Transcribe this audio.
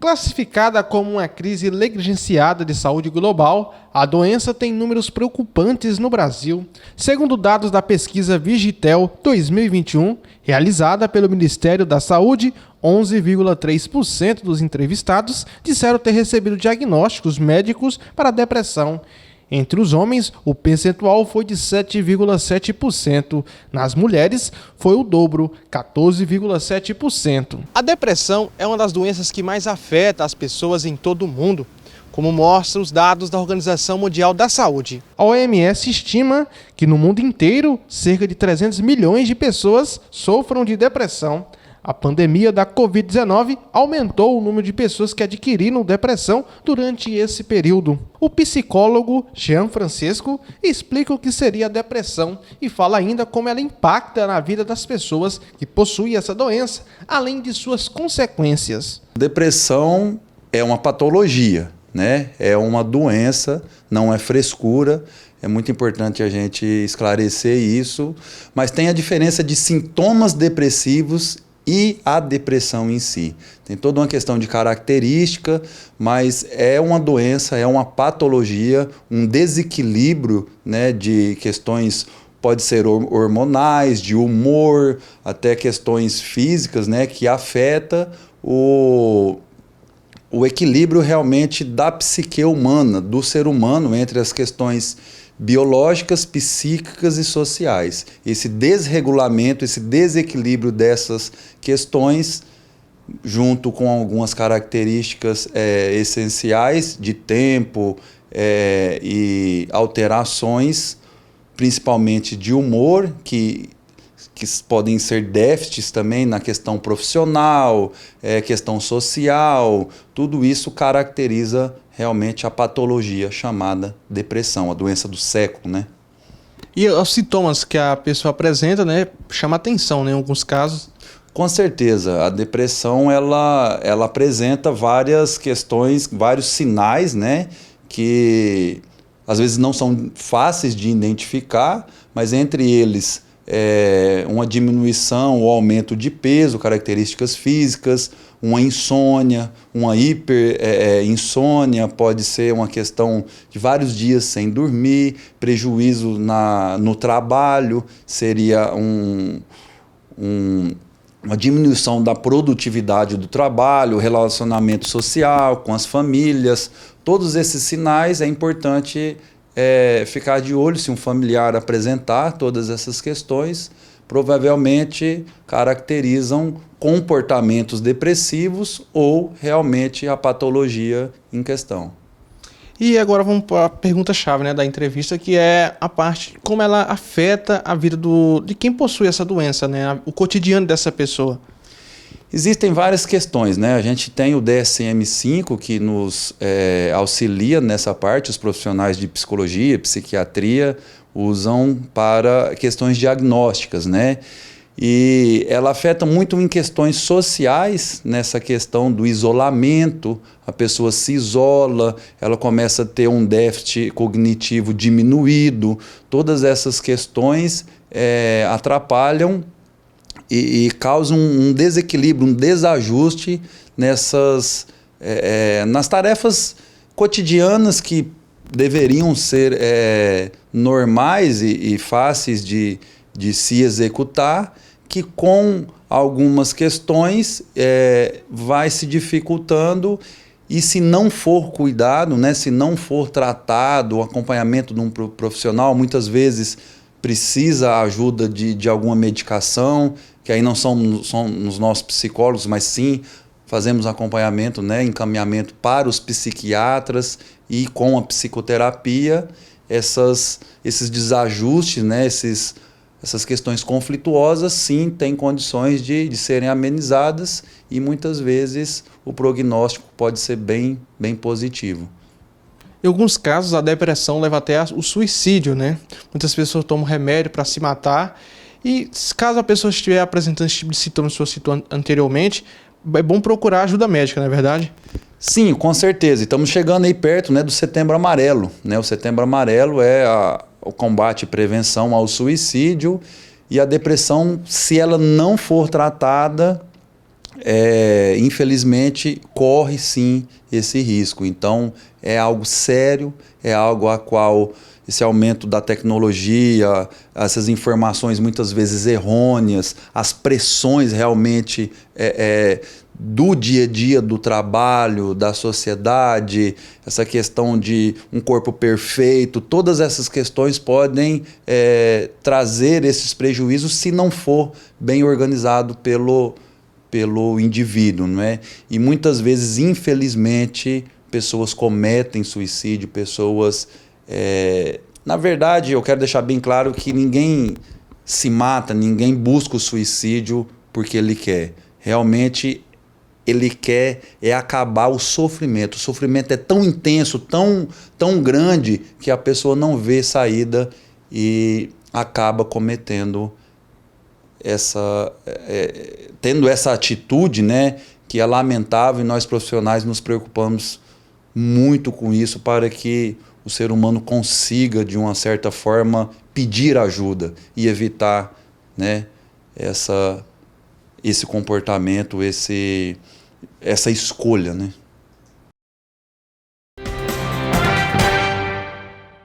Classificada como uma crise negligenciada de saúde global, a doença tem números preocupantes no Brasil. Segundo dados da pesquisa Vigitel 2021, realizada pelo Ministério da Saúde, 11,3% dos entrevistados disseram ter recebido diagnósticos médicos para depressão. Entre os homens, o percentual foi de 7,7%. Nas mulheres, foi o dobro, 14,7%. A depressão é uma das doenças que mais afeta as pessoas em todo o mundo, como mostram os dados da Organização Mundial da Saúde. A OMS estima que no mundo inteiro, cerca de 300 milhões de pessoas sofram de depressão. A pandemia da Covid-19 aumentou o número de pessoas que adquiriram depressão durante esse período. O psicólogo Jean Francisco explica o que seria a depressão e fala ainda como ela impacta na vida das pessoas que possuem essa doença, além de suas consequências. Depressão é uma patologia, né? É uma doença, não é frescura. É muito importante a gente esclarecer isso, mas tem a diferença de sintomas depressivos e a depressão em si. Tem toda uma questão de característica, mas é uma doença, é uma patologia, um desequilíbrio, né, de questões, pode ser hormonais, de humor, até questões físicas, né, que afeta o equilíbrio realmente da psique humana, do ser humano, entre as questões biológicas, psíquicas e sociais. Esse desregulamento, esse desequilíbrio dessas questões, junto com algumas características essenciais de tempo e alterações, principalmente de humor, que podem ser déficits também na questão profissional, questão social, tudo isso caracteriza realmente a patologia chamada depressão, a doença do século, né? E os sintomas que a pessoa apresenta, né, chama atenção, né, em alguns casos. Com certeza, a depressão ela apresenta várias questões, vários sinais, né, que às vezes não são fáceis de identificar, mas entre eles uma diminuição ou aumento de peso, características físicas, uma insônia, uma insônia, pode ser uma questão de vários dias sem dormir, prejuízo no trabalho, seria uma diminuição da produtividade do trabalho, relacionamento social com as famílias. Todos esses sinais é importante ficar de olho. Se um familiar apresentar todas essas questões, provavelmente caracterizam comportamentos depressivos ou realmente a patologia em questão. E agora vamos para a pergunta-chave, né, da entrevista, que é a parte como ela afeta a vida de quem possui essa doença, né, o cotidiano dessa pessoa. Existem várias questões, né? A gente tem o DSM-5 que nos auxilia nessa parte, os profissionais de psicologia, psiquiatria usam para questões diagnósticas, né? E ela afeta muito em questões sociais, nessa questão do isolamento, a pessoa se isola, ela começa a ter um déficit cognitivo diminuído, todas essas questões atrapalham e causam um desequilíbrio, um desajuste nas tarefas cotidianas que deveriam ser normais e fáceis de se executar, que com algumas questões vai se dificultando, e se não for cuidado, né, se não for tratado, o acompanhamento de um profissional, muitas vezes precisa a ajuda de alguma medicação, que aí não são os nossos psicólogos, mas sim fazemos acompanhamento, né, encaminhamento para os psiquiatras, e com a psicoterapia, esses desajustes, né, essas questões conflituosas, sim, têm condições de serem amenizadas, e muitas vezes o prognóstico pode ser bem positivo. Em alguns casos, a depressão leva até o suicídio, né? Muitas pessoas tomam remédio para se matar. E caso a pessoa estiver apresentando esse tipo de sintomas que você citou anteriormente, é bom procurar ajuda médica, não é verdade? Sim, com certeza. Estamos chegando aí perto, né, do Setembro Amarelo, né? O Setembro Amarelo é o combate e prevenção ao suicídio, e a depressão, se ela não for tratada, infelizmente, corre sim esse risco. Então, é algo sério, é algo a qual esse aumento da tecnologia, essas informações muitas vezes errôneas, as pressões realmente do dia a dia do trabalho, da sociedade, essa questão de um corpo perfeito, todas essas questões podem trazer esses prejuízos se não for bem organizado pelo indivíduo, não é? E muitas vezes, infelizmente, pessoas cometem suicídio, pessoas... Na verdade, eu quero deixar bem claro que ninguém se mata, ninguém busca o suicídio porque ele quer. Realmente, ele quer acabar o sofrimento. O sofrimento é tão intenso, tão grande, que a pessoa não vê saída e acaba cometendo tendo essa atitude, né, que é lamentável, e nós profissionais nos preocupamos muito com isso para que o ser humano consiga, de uma certa forma, pedir ajuda e evitar, né, esse comportamento, essa escolha, né?